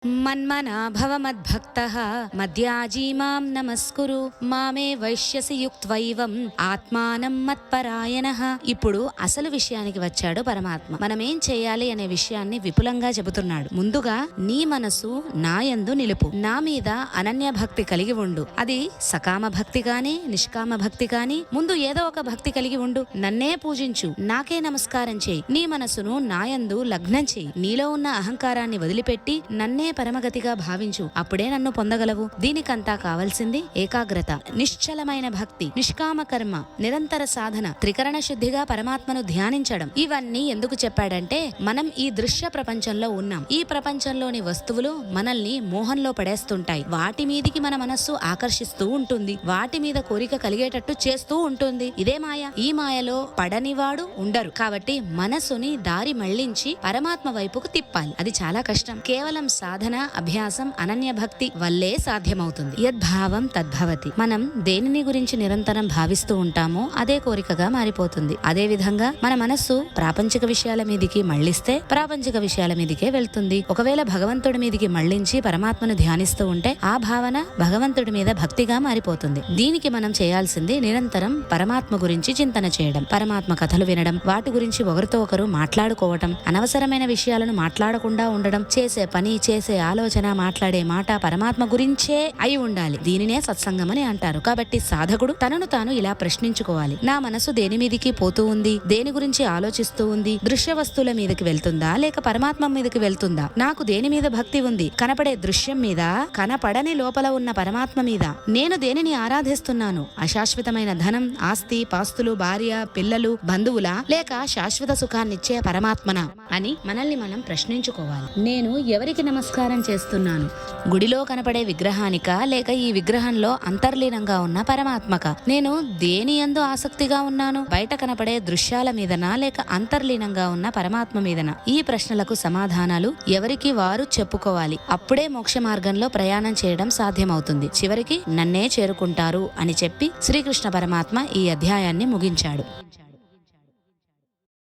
మన్మనా భవ మద్భక్తః మద్యాజీ మాం నమస్కురు మామే వైశ్యసి యుక్త్వైవం ఆత్మానం మత్పరాయణః. ఇప్పుడు అసలు విషయానికి వచ్చాడు పరమాత్మ. మనమేం చేయాలి అనే విషయాన్ని విపులంగా చెబుతున్నాడు. ముందుగా నీ మనసు నాయందు నిలుపు, నా మీద అనన్య భక్తి కలిగి ఉండు. అది సకామ భక్తి గాని నిష్కామ భక్తి గాని ముందు ఏదో ఒక భక్తి కలిగి ఉండు. నన్నే పూజించు, నాకే నమస్కారం చేయి. నీ మనసును నాయందు లగ్నం చేయి. నీలో ఉన్న అహంకారాన్ని వదిలిపెట్టి నన్నే పరమగతిగా భావించు. అప్పుడే నన్ను పొందగలవు. దీనికంతా కావలసింది ఏకాగ్రత, నిశ్చలమైన భక్తి, నిష్కామ కర్మ, నిరంతర సాధన, త్రికరణ శుద్ధిగా పరమాత్మను ధ్యానించడం. ఇవన్నీ ఎందుకు చెప్పాడంటే మనం ఈ దృశ్య ప్రపంచంలో ఉన్నాం. ఈ ప్రపంచంలోని వస్తువులు మనల్ని మోహంలో పడేస్తుంటాయి. వాటి మీదికి మన మనస్సు ఆకర్షిస్తూ ఉంటుంది. వాటి మీద కోరిక కలిగేటట్టు చేస్తూ ఉంటుంది. ఇదే మాయ. ఈ మాయలో పడనివాడు ఉండరు. కాబట్టి మనసుని దారి మళ్లించి పరమాత్మ వైపుకు తిప్పాలి. అది చాలా కష్టం. కేవలం సాధన, అభ్యాసం, అనన్య భక్తి వల్లే సాధ్యమవుతుంది. యద్భావం తద్భవతి. మనం దేనిని గురించి నిరంతరం భావిస్తూ ఉంటామో అదే కోరికగా మారిపోతుంది. అదే విధంగా మన మనస్సు ప్రాపంచిక విషయాల మీదికి మళ్లిస్తే ప్రాపంచిక విషయాల మీదికే వెళ్తుంది. ఒకవేళ భగవంతుడి మీదికి మళ్లించి పరమాత్మను ధ్యానిస్తూ ఉంటే ఆ భావన భగవంతుడి మీద భక్తిగా మారిపోతుంది. దీనికి మనం చేయాల్సింది నిరంతరం పరమాత్మ గురించి చింతన చేయడం, పరమాత్మ కథలు వినడం, వాటి గురించి ఒకరితో ఒకరు మాట్లాడుకోవటం, అనవసరమైన విషయాలను మాట్లాడకుండా ఉండడం, చేసే పని, చేసే ఆలోచన, మాట్లాడే మాట పరమాత్మ గురించే అయి ఉండాలి. దీనినే సత్సంగం అని అంటారు. కాబట్టి సాధకుడు తనను తాను ఇలా ప్రశ్నించుకోవాలి. నా మనసు దేని మీదికి పోతూ ఉంది? దేని గురించి ఆలోచిస్తూ ఉంది? దృశ్య వస్తువుల మీదకి వెళ్తుందా లేక పరమాత్మ మీదకి వెళ్తుందా? నాకు దేని మీద భక్తి ఉంది? కనపడే దృశ్యం మీద, కనపడని లోపల ఉన్న పరమాత్మ మీద. నేను దేనిని ఆరాధిస్తున్నాను? అశాశ్వతమైన ధనం, ఆస్తి పాస్తులు, భార్య పిల్లలు, బంధువులా లేక శాశ్వత సుఖాన్నిచ్చే పరమాత్మనా అని మనల్ని మనం ప్రశ్నించుకోవాలి. నేను ఎవరికి నమస్కారం చేస్తున్నాను? గుడిలో కనపడే విగ్రహానిక లేక ఈ విగ్రహంలో అంతర్లీనంగా ఉన్న పరమాత్మక? నేను దేని యందు ఆసక్తిగా ఉన్నాను? బయట కనపడే దృశ్యాల మీదనా లేక అంతర్లీనంగా ఉన్న పరమాత్మ మీదనా? ఈ ప్రశ్నలకు సమాధానాలు ఎవరికి వారు చెప్పుకోవాలి. అప్పుడే మోక్ష మార్గంలో ప్రయాణం చేయడం సాధ్యమవుతుంది. చివరికి నన్నే చేరుకుంటారు అని చెప్పి శ్రీకృష్ణ పరమాత్మ ఈ అధ్యాయాన్ని ముగించాడు.